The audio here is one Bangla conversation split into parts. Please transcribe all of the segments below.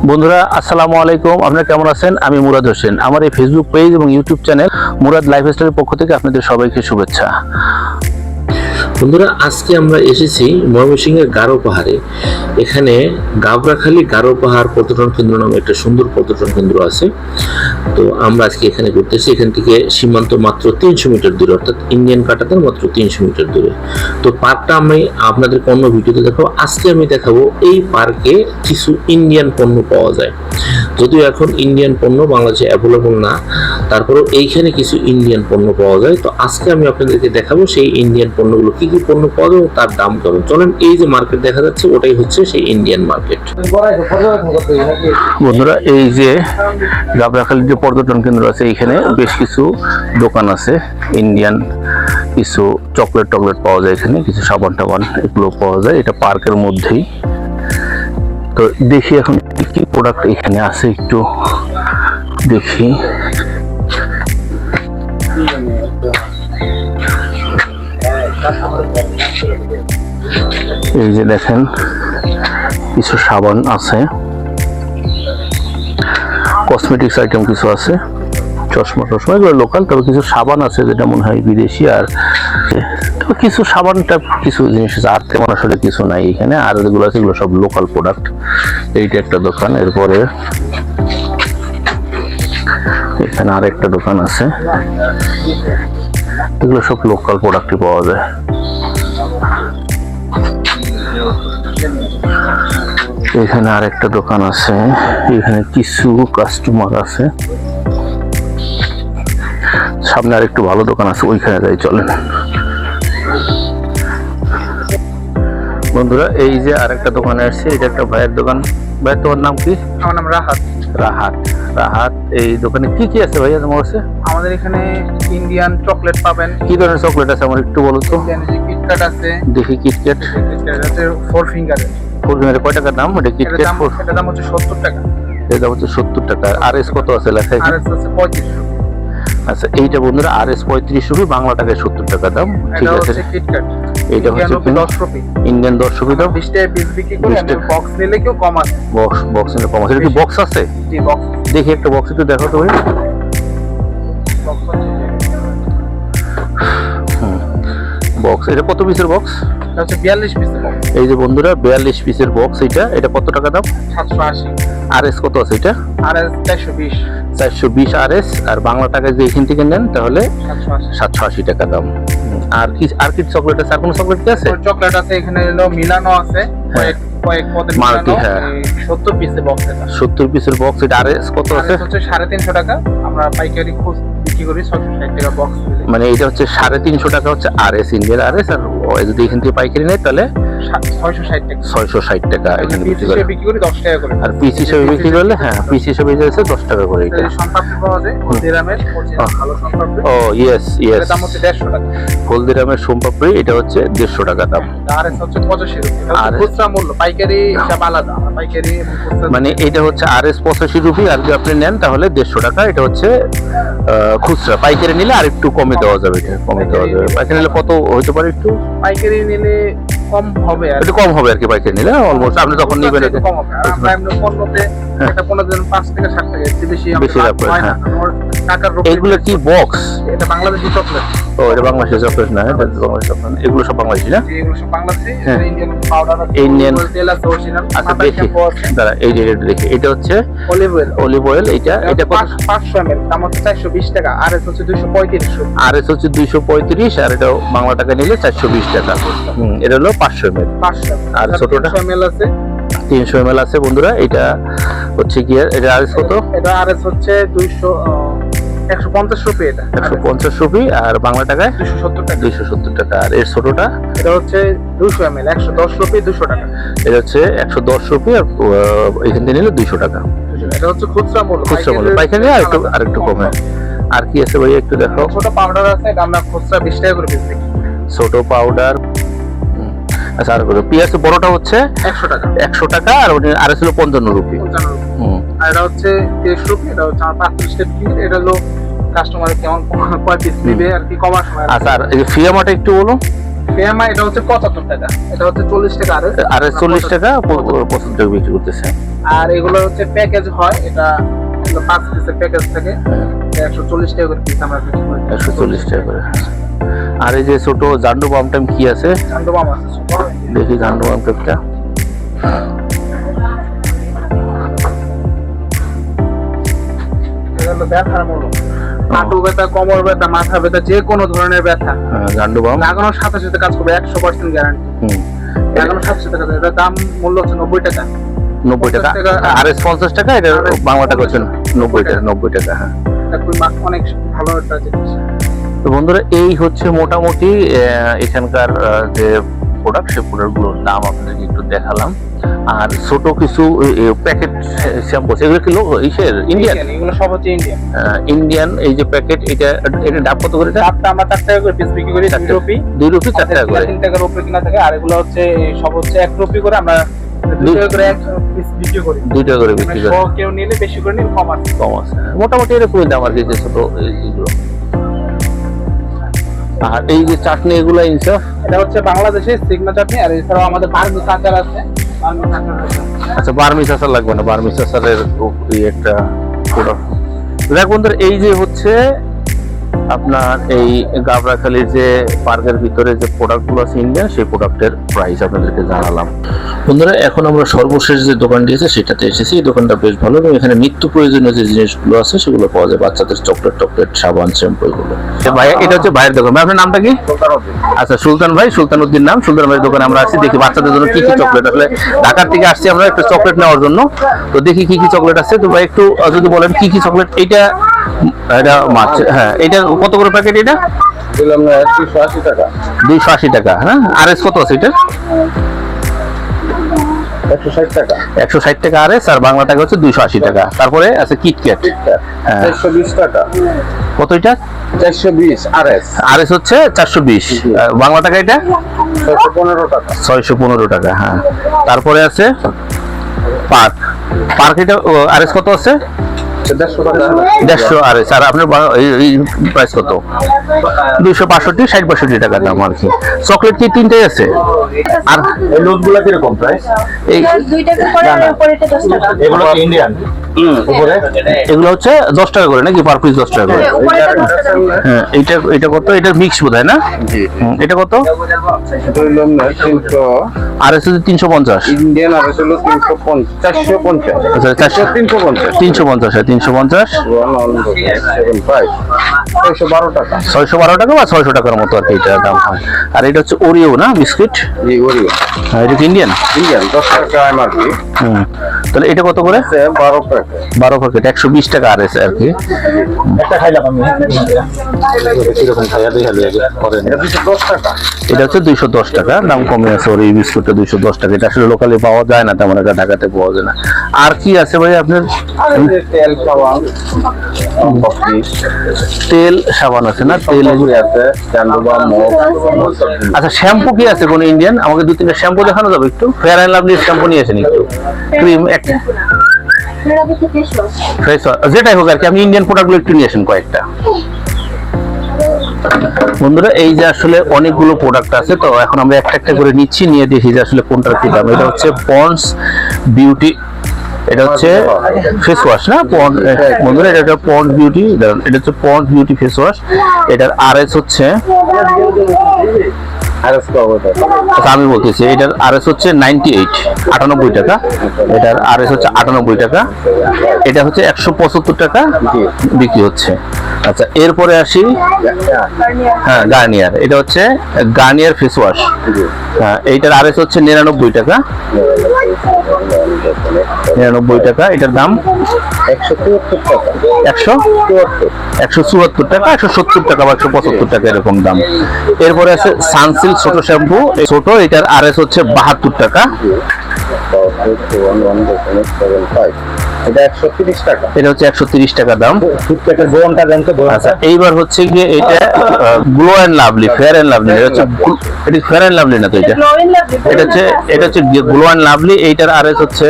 বন্ধুরা আসসালামু আলাইকুম, আপনারা কেমন আছেন? আমি মুরাদ হোসেন। আমার এই ফেসবুক পেজ এবং ইউটিউব চ্যানেল মুরাদ লাইফস্টাইলের পক্ষ থেকে আপনাদের সবাইকে শুভেচ্ছা। বন্ধুরা, আজকে আমরা এসেছি ময়মনসিংহের গারো পাহাড়ে। এখানে গাবরাখালী গারো পাহাড় পর্যটন কেন্দ্র নামে একটা সুন্দর পর্যটন কেন্দ্র আছে। তো আমরা আজকে এখানে ঘুরতেছি। এখান থেকে সীমান্ত মাত্র 300 মিটার দূরে, অর্থাৎ ইন্ডিয়ান কাঁটাতার মাত্র 300 মিটার দূরে। তো পার্কটা আমি আপনাদেরকে অন্য ভিডিওতে দেখাবো। আজকে আমি দেখাবো এই পার্কে কিছু ইন্ডিয়ান পণ্য পাওয়া যায়। যদিও এখন ইন্ডিয়ান পণ্য বাংলাদেশে অ্যাভেলেবল না, তারপরেও এইখানে কিছু ইন্ডিয়ান পণ্য পাওয়া যায়। তো আজকে আমি আপনাদেরকে দেখাবো সেই ইন্ডিয়ান পণ্যগুলো, কি কি পণ্য পাওয়া যায়, তার দাম কেমন। চলেন, এই যে মার্কেট দেখা যাচ্ছে ওটাই হচ্ছে সেই ইন্ডিয়ান মার্কেট। বন্ধুরা, এই যে গাবরাখালী যে পর্যটন কেন্দ্র আছে, এইখানে বেশ কিছু দোকান আছে ইন্ডিয়ান। কিছু চকলেট পাওয়া যায়, এখানে কিছু সাবান টাবান এগুলো পাওয়া যায়। এটা পার্কের মধ্যেই। তো দেখি এখন কি কি প্রোডাক্ট এখানে আছে, একটু দেখি। এই যে দেখেন কিছু সাবান আছে, কসমেটিক্স আইটেম কিছু আছে, চশমা এগুলো লোকাল। তবে কিছু সাবান আছে যেটা মনে হয় বিদেশি। আর তবে কিছু সাবানটা কিছু জিনিস আছে, আর তেমন আসলে কিছু নাই এখানে। আর যেগুলো আছে এগুলো সব লোকাল প্রোডাক্ট। এইটা একটা দোকান, এরপরে এখানে আর একটা দোকান আছে। এগুলো সব লোকাল প্রোডাক্টই পাওয়া যায়। এখানে আর একটা দোকান আছে, এখানে কিছু কাস্টমার আছে। সামনে আর একটু ভালো দোকান আছে, ওইখানে যাই, চলেন। বন্ধুরা, এই যে আরেকটা দোকানে আসছে, এটা একটা ভাইয়ের দোকান। ভাইয়ের তোমার নাম কি? আমার নাম রাহাত। রাহাত, এই দোকানে কি কি আছে ভাইয়া তোমার কাছে? আমাদের এখানে ইন্ডিয়ান চকলেট পাবেন। কি ধরনের চকলেট আছে আমার একটু বলো তো। কিটক্যাট আছে, দেখি। কিটক্যাট আছে 4 ফিঙ্গারের। কয় টাকা দাম? এটা কিটক্যাট এটার দাম হচ্ছে 70 টাকা। এর দাম হচ্ছে 70 টাকা। আর এস কত আছে লেখা? আর এস আছে 35 টাকা। আচ্ছা, এইটা বন্ধুরা আর এস 35 রুপি, বাংলা টাকায় 70 টাকা দাম। ঠিক এটা আছে। হচ্ছে কিটক্যাট। এইটা হচ্ছে 10 রুপি। ইন্ডিয়ান 10 রুপি দাম। 20 টাকা পিস বিক্রি করে, আর বক্স নিলে কেউ কম আছে। বক্স নিলে কম আছে। এটা কি বক্স আছে? জি, বক্স। দেখি একটা বক্স একটু দেখো তো ভাই। বক্স, এটা কত পিসের বক্স? এটা হচ্ছে 42 পিসের বক্স। এই যে বন্ধুরা 42 পিসের বক্স। এটা কত টাকা দাম? 780। আর এস কত আছে এটা? আর এস 420। 420 আর এস। আর বাংলা টাকায় যদি এখান থেকে নেন তাহলে 780 টাকা দাম। আর কি চকলেট আছে? আর কোন চকলেট কি আছে? চকলেট আছে এখানে, হলো মিলানো আছে কয়েক পদের মাল্টি। মিলানো। হ্যাঁ, 70 পিসের বক্স। এটা 70 পিসের বক্স। এটা আর এস কত আছে? হচ্ছে 350 টাকা। আমরা পাইকারি খুব বিক্রি করি 660 টাকা বক্স। মানে এটা হচ্ছে 350 টাকা হচ্ছে আর এস, ইন্ডিয়ান আর এস। আর যদি এখান থেকে পাইকারি নেয় তাহলে 660 টাকা। 660 টাকা এখানে বিক্রি করে। বিক্রি করি 10 টাকা করে। আর পিস হিসেবে বিক্রি করলে, হ্যাঁ, পিস হিসেবে যাচ্ছে 10 টাকা করে। এটা সম্পাপড়ি পাওয়া যায় হলদিরামের, ভালো সম্পাপড়ি। ও ইয়েস। এর দাম হচ্ছে 150 টাকা। হলদিরামের সোমপাপড়ি, এটা হচ্ছে 150 টাকা দাম। আর এস হচ্ছে 85 রুপি। আর খুচরা মূল্য, পাইকারি হিসাব আলাদা। পাইকারি এবং খুচরা মানে এটা হচ্ছে আর এস 85 রুপি। আর যদি আপনি নেন তাহলে 150 টাকা। এটা হচ্ছে খুচরা। পাইকারি নিলে আর একটু কমে দেওয়া যাবে। এটা কমে দেওয়া যাবে। পাইকারি নিলে কত হতে পারে? একটু পাইকারি নিলে কম হবে, আর একটু কম হবে আর কি। পাইকারি নিলে অলমোস্ট আপনি যখন নেবেন একটু কম হবে। আমরা এমনি পণ্যতে একটা পণ্য দেন 5 থেকে 60 টাকা, এর চেয়ে বেশি বেশি লাভ করে। হয় না। আমার টাকার রূপে এগুলো কি বক্স? এটা বাংলাদেশি চকলেট। ও, এটা বাংলাদেশি চকলেট না? এটা বাংলাদেশি চকলেট। এগুলো সব বাংলাদেশি না? এগুলো সব বাংলাদেশি। হ্যাঁ। ইন্ডিয়ান পাউডার আছে, ইন্ডিয়ান তেল আছে অরিজিনাল। আচ্ছা, দেখি দাঁড়া, এই যে এটা দেখি। এটা হচ্ছে অলিভ অয়েল। এটা কত? 500 ml, দাম হচ্ছে 420 টাকা। আর এস হচ্ছে 235। আর এস হচ্ছে 235। আর এটা বাংলা টাকা নিলে 420 টাকা। এটা হলো 500 ml। 500। আর ছোটটা 300 ml আছে। 300 ml আছে বন্ধুরা। এটা হচ্ছে কি? এটা আর এস কত? এটা আর এস হচ্ছে 150 রুপি। এটা 150 রুপি। আর বাংলা টাকায় 270 টাকা। 270 টাকা। আর এর ছোটটা? এটা হচ্ছে 200 ml, 110 রুপি, 200 টাকা। এটা হচ্ছে 110 রুপি। আর এখান থেকে নিলে 200 টাকা। এটা হচ্ছে খুচরা মূল্য। পাইকারি নিলে আরেকটু কমে। আর কি আছে ভাই একটু দেখো। ছোট পাউডার আছে, এটা আমরা খুচরা 20 টাকা করে পিস বিক্রি। ছোট পাউডার। আচ্ছা, আর পেঁয়াজ বড়টা হচ্ছে 100 টাকা। 100 টাকা। আর আর ছিল 55 রুপি। 55 রুপি। আর এটা হচ্ছে 30 রুপি। এটা হচ্ছে আমার 35 টাকা বিক্রি। এটা হলো কাস্টমার কেমন কয় পিস নেবে আর কি, কমার সময়। আচ্ছা, আর এই ফিয়ামাটা একটু বলো। ফেয়ামা এটা হচ্ছে 75 টাকা, এটা হচ্ছে 40 টাকা আর 40 টাকা 75 টাকা বিক্রি করতেছে। আর এগুলো হচ্ছে প্যাকেজ হয়, এটা 5 পিসের প্যাকেজ থাকে, 140 টাকা করে পিস আমরা বিক্রি করি। 140 টাকা করে। আর এই যে ছোট জান্ডু বাম টাইম কি আছে জান্ডু বাম আছে ছোট। দেখি জান্ডু বাম টাইপটা। এটা হলো ব্যথার মূল, হাঁটু ব্যথা, কোমর ব্যথা, মাথা ব্যথা, যে কোনো ধরনের ব্যথা জান্ডু বাম লাগানোর সাথে সাথে কাজ করবে, 100% গ্যারান্টি। লাগানোর সাথে সাথে কাজ করবে। এটার দাম মূল্য হচ্ছে 90 টাকা। 90 টাকা। আর 50 টাকা, এটা বাংলা টাকা হচ্ছে 90 টাকা। 90 টাকা, হ্যাঁ। এটা অনেক ভালো একটা জিনিস। তো বন্ধুরা, এই হচ্ছে মোটামুটি এখানকার যে প্রোডাক্ট, সেই প্রোডাক্টগুলোর দাম আপনাদেরকে একটু দেখালাম। আর ছোট কিছু প্যাকেট শ্যাম্পু, এগুলো কি ইসের ইন্ডিয়ান? এগুলো সব হচ্ছে ইন্ডিয়ান। ইন্ডিয়ান এই যে প্যাকেট, এটা দাম কত করে? চারটা আমরা 4 টাকা করে পিস বিক্রি করি, 2 রুপি। 2 রুপি 4 টাকা করে। 3 টাকার উপরে কিনা থাকে। আর এগুলো হচ্ছে সব হচ্ছে 1 রুপি করে, আমরা 2 টাকা করে এক পিস বিক্রি করি। 2 টাকা করে বিক্রি করে। কেউ নিলে বেশি করে নিলে কম আছে। কম আছে মোটামুটি এরকমই দাম আর কি, যে ছোট এইগুলো। আর এই যে চাটনি, এগুলো ইনসাফ, এটা হচ্ছে বাংলাদেশের সিগমা চাটনি। আর এছাড়াও আমাদের বার্মিজ আচার আছে। আচ্ছা, বার্মিজ আচার লাগবে না, বার্মিজ আচারের একটা প্রোডাক্ট। দেখ বন্ধুরা, এই যে হচ্ছে আপনার এই গাবড়াখালীর যে পার্কের ভিতরে যে প্রোডাক্টগুলো আছে ইন্ডিয়ান, সেই প্রোডাক্টের প্রাইস আপনাদেরকে জানালাম। বন্ধুরা, এখন আমরা সর্বশেষ যে দোকানটি আছে সেটাতে এসেছি। এই দোকানটা বেশ ভালো এবং এখানে নিত্য প্রয়োজনীয় যে জিনিসগুলো আছে সেগুলো পাওয়া যায়, বাচ্চাদের চকলেট, সাবান, শ্যাম্পু এগুলো। ভাই, এটা হচ্ছে ভাইয়ের দোকান। ভাই, আপনার নামটা কি? আচ্ছা, সুলতান ভাই, সুলতানউদ্দিন নাম। সুলতান ভাইয়ের দোকানে আমরা আসছি, দেখি বাচ্চাদের জন্য কি কি চকলেট। আসলে ঢাকার থেকে আসছি আমরা একটা চকলেট নেওয়ার জন্য, তো দেখি কি কি চকলেট আছে। তো ভাই, একটু যদি বলেন কি কি চকলেট। এটা মাছ, হ্যাঁ। এটা কত করে প্যাকেট? এটা দিলাম না 280 টাকা। 280 টাকা, হ্যাঁ। আর এস কত আছে এটা? 160 টাকা। 160 টাকা আর এস, আর বাংলা টাকা হচ্ছে 280 টাকা। তারপরে আছে কিটক্যাট, 420 টাকা। কত এটা? 420 আরএস। আর এস হচ্ছে 420, বাংলা টাকা এটা 615 টাকা। 615 টাকা, হ্যাঁ। তারপরে আছে পার্ক, এটা আর এস কত আছে? 150 টাকা। 150 আর এস। আর আপনার প্রাইস কত? 265, 60-62 টাকা দাম আর কি। চকলেট কি 3টাই আছে? আর এই লুজগুলো কিরকম প্রাইস? এই 2 টাকা করে আর উপরে 10 টাকা। এগুলো ইন্ডিয়ান। উপরে এগুলো হচ্ছে 10 টাকা করে নাকি? পার পিস 10 টাকা করে। উপরে 10 টাকা। হ্যাঁ, এটা কত? এটা মিক্স বোধহয় না? জি। এটা কত? দিলাম না 300। আর এস 350। ইন্ডিয়ান আরএস হলো 350, 450। আচ্ছা, 400, 350। 350, হ্যাঁ, 350। 175 612 টাকা। 612 টাকা বা 600 টাকার মতো আর কি এটা দাম হয়। আর এটা হচ্ছে ওরিও না, বিস্কিট? জি, ওরিও হ্যাঁ, এটা কি ইন্ডিয়ান? ইন্ডিয়ান 10 টাকা এমআরপি। তাহলে এটা কত করে? 12 টাকা। 12 প্যাকেট, 120 টাকা আর এস আর কি। একটা খাইলাম আমি। এরকম খাইয়া দিয়ে করেন। এটা 210 টাকা। এটা হচ্ছে 210 টাকা, দাম কমে আছে ওর এই বিস্কুটটা। 210 টাকা, এটা আসলে লোকালি পাওয়া যায় না তেমন, এটা ঢাকাতে পাওয়া যায় না। আর কি আছে ভাই আপনার? তেল সাবান, কফি, তেল সাবান আছে না? তেল এগুলি আছে, চান্দুবা, মগ। আচ্ছা, শ্যাম্পু কি আছে কোন ইন্ডিয়ান? আমাকে 2-3টা শ্যাম্পু দেখানো যাবে একটু? ফেয়ার অ্যান্ড লাভলি শ্যাম্পু নিয়ে আসেন একটু, ক্রিম একটা, আপনারা কিছু ফেস ওয়াশ। ফেস ওয়াশ, যেটাই হোক আর কি। আমি ইন্ডিয়ান প্রোডাক্টগুলো একটু নিয়ে আসেন কয়েকটা। বন্ধুরা, এই যে আসলে অনেকগুলো প্রোডাক্ট আছে, তো এখন আমরা একটা একটা করে নিচ্ছি, নিয়ে দেখি যে আসলে কোনটার কি দাম। এটা হচ্ছে পন্ডস বিউটি, এটা হচ্ছে ফেস ওয়াশ না? বন্ধুরা, এটা হচ্ছে পন্ডস বিউটি, এটা হচ্ছে পন্ডস বিউটি ফেস ওয়াশ। এটার আর এস হচ্ছে, আরএস পাবো এটা। আচ্ছা আমি বলতেছি, এটার আর এস হচ্ছে 98 টাকা। এটার আর এস হচ্ছে 98 টাকা। এটা হচ্ছে 175 টাকা বিক্রি হচ্ছে। আচ্ছা, এরপরে আসি, হ্যাঁ, গার্নিয়ার। এটা হচ্ছে গার্নিয়ার ফেস ওয়াশ, হ্যাঁ। এইটার আর এস হচ্ছে 99 টাকা। 99 টাকা, এটার দাম 174 টাকা। 174 টাকা, 170 টাকা বা 175 টাকা এরকম দাম। এরপরে আছে সানসিল্ক ছোট শ্যাম্পু, ছোট, এটার আর এস হচ্ছে 72 টাকা। এটা 130 টাকা। এটা হচ্ছে 130 টাকা দাম। টুথপেকের বোনটা দেন তো। আচ্ছা, এইবার হচ্ছে গিয়ে এটা glow and lovely, fair and lovely. এটা হচ্ছে, এটা ফেয়ার অ্যান্ড লাভলি না তো? এটা এটা হচ্ছে গ্লো অ্যান্ড লাভলি। এইটার আর এস হচ্ছে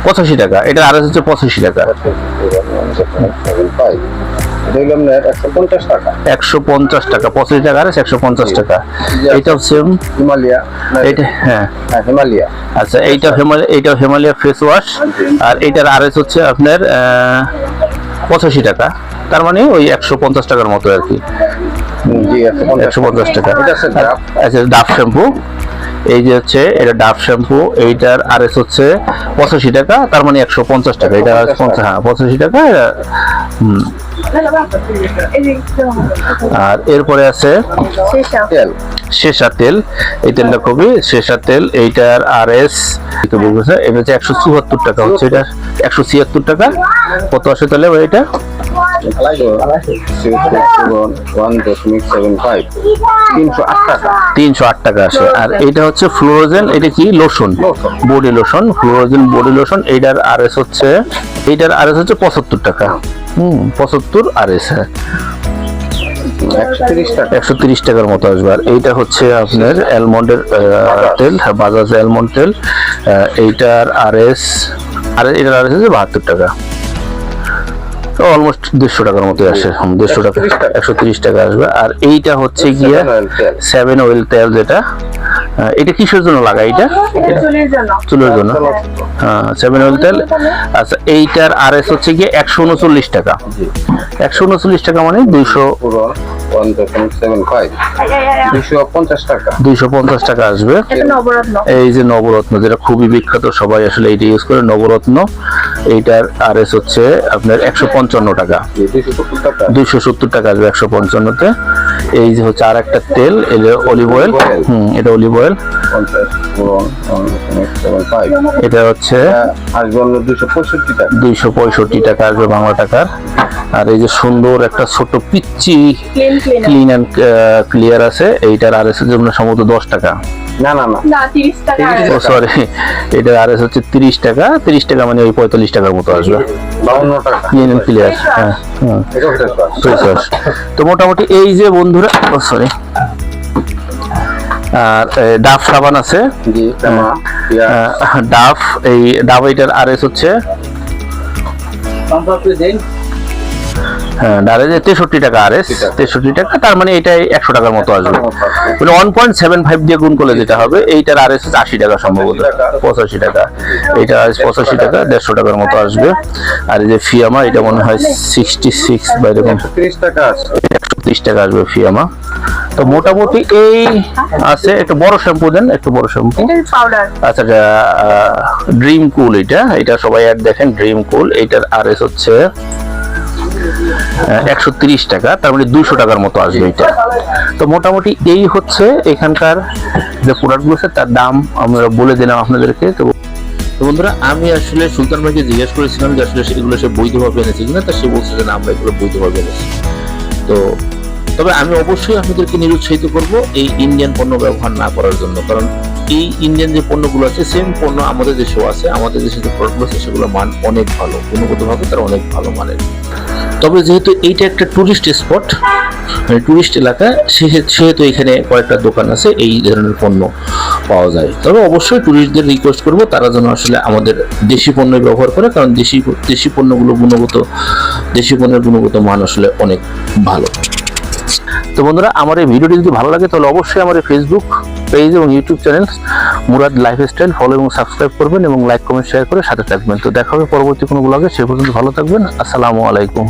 85 টাকা। এটার আর এস হচ্ছে 85 টাকা। এটা হলো আপনার 150 টাকা। 150 টাকা, 85 টাকা আর 150 টাকা। এটাও সেম হিমালয়া এটা, হ্যাঁ হিমালয়া। আচ্ছা, এইটাও হিমালয়া ফেস ওয়াশ, আর এইটার আরএস হচ্ছে আপনার 85 টাকা, তার মানে ওই 150 টাকার মতো আর কি। জি 150 টাকা। এটা আছে ডাব। আচ্ছা, ডাব শ্যাম্পু, এই যে হচ্ছে এটা ডাব শ্যাম্পু, এইটার আরএস হচ্ছে 85 টাকা, তার মানে 150 টাকা। এটা 50, হ্যাঁ 85 টাকা। আর এরপরে আছে তেল। শেষা তেল, এই তেলটা খুবই শেষা তেল, এইটার আরএস এটা হচ্ছে 174 টাকা, হচ্ছে এটা 176 টাকা। কত আসে তাহলে এটা? 1.75 308 টাকা। 308 টাকা আসে। আর এটা হচ্ছে ফ্লোরোজেন, এটা কি lotion, body lotion, Florozen body lotion, এইটার আরএস হচ্ছে 75 টাকা। 75 আরএস, হ্যাঁ 130 টাকা। 130 টাকার মতো আসবে। আর এইটা হচ্ছে আপনার অ্যালমন্ডের তেল, বাজাজ অ্যালমন্ড তেল, এইটার আরএস এটার আরএস হচ্ছে 72 টাকা। অলমোস্ট 150 টাকার মতো আসে, 150 টাকা, 130 টাকা আসবে। আর এইটা হচ্ছে গিয়ে 7 অয়েল তেল, যেটা এটা কিসের জন্য লাগায়? এটা চুলের জন্য, হ্যাঁ 7 অয়েল তেল। আচ্ছা, এইটার আরএস হচ্ছে গিয়ে 139 টাকা। 139 টাকা মানে 1.75 250 টাকা। 250 টাকা আসবে। এই যে নবরত্ন, যেটা খুবই বিখ্যাত, সবাই আসলে এইটা ইউজ করে, নবরত্ন, এইটার আরএস হচ্ছে আপনার 155 টাকা। 270 টাকা আসবে 155-তে। এই যে হচ্ছে আর একটা তেল, এটা অলিভ অয়েল, এটা অলিভ অয়েল, 1.75 এটা হচ্ছে আসবে 265 টাকা। 265 টাকা আসবে বাংলা টাকার। আর এই যে সুন্দর একটা ছোট পিচ্চি ক্লিন অ্যান্ড ক্লিয়ার আছে, এইটার আরএস হচ্ছে সম্ভবত 10 টাকা। না না না, 30 টাকা। ও সরি, এটার আরএস হচ্ছে 30 টাকা। 30 টাকা মানে ওই 45 টাকার মতো আসবে। 52 টাকা। ক্লিন অ্যান্ড ক্লিয়ার, হ্যাঁ হ্যাঁ এটা ফ্রেশ ওয়াশ। Face wash. তো মোটামুটি এই যে বন্ধুরা, সরি, আর ডাভ সাবান আছে, জি তেমন ডাভ, এই ডাভ, এটার আরএস হচ্ছে হ্যাঁ ডারে 63 টাকা আরএস, 63 টাকা, তার মানে এটাই 100 টাকার মতো আসবে। মানে 1.75 দিয়ে গুণ করলে যেটা হবে, এইটার আরএস 80 টাকা সম্ভবত, 85 টাকা। এইটা 85 টাকা, 150 টাকার মতো আসবে। আর এই যে ফিয়ামা, এটা মনে হয় 66 বা এরকম 30 টাকা আছে। 130 টাকা আসবে ফিয়ামা। তো মোটামুটি এই আছে। একটু বড় শ্যাম্পু দেন, একটু বড় শ্যাম্পু। পাউডার। আচ্ছা, ড্রিম কুল, এটা সবাই অ্যাড দেখেন, ড্রিম কুল, এইটার আরএস হচ্ছে 130 টাকা, তার মানে 200 টাকার মতো আসবে এটা। তো মোটামুটি এই হচ্ছে এখানকার যে প্রোডাক্টগুলো আছে, তার দাম আমরা বলে দিলাম আপনাদেরকে। তো বন্ধুরা, আমি আসলে সুলতান ভাইকে জিজ্ঞেস করেছিলাম যে আসলে এগুলো সে বৈধভাবে এনেছে কিনা, তা সে বলছে যে না, আমরা এগুলো বৈধভাবে এনেছি। তো তবে আমি অবশ্যই আপনাদেরকে নিরুৎসাহিত করব এই ইন্ডিয়ান পণ্য ব্যবহার না করার জন্য, কারণ এই ইন্ডিয়ান যে পণ্যগুলো আছে, সেম পণ্য আমাদের দেশেও আছে। আমাদের দেশে যে প্রোডাক্টগুলো আছে সেগুলোর মান অনেক ভালো, গুণগতভাবে তারা অনেক ভালো মানের। তবে যেহেতু এইটা একটা টুরিস্ট স্পট, মানে টুরিস্ট এলাকা, সেহেতু এখানে কয়েকটা দোকান আছে এই ধরনের পণ্য পাওয়া যায়। তবে অবশ্যই টুরিস্টদের রিকোয়েস্ট করব তারা যেন আসলে আমাদের দেশি পণ্য ব্যবহার করে, কারণ দেশি পণ্যগুলো দেশি পণ্যের গুণগত মান আসলে অনেক ভালো। তো বন্ধুরা, আমার এই ভিডিওটি যদি ভালো লাগে তাহলে অবশ্যই আমার ফেসবুক পেজ এবং YouTube channel Murad lifestyle follow এবং সাবস্ক্রাইব করবেন, এবং লাইক কমেন্ট শেয়ার করে সাথে থাকবেন। তো দেখা হবে পরবর্তী কোনো ব্লগে, সে পর্যন্ত ভালো থাকবেন। আসসালামু আলাইকুম।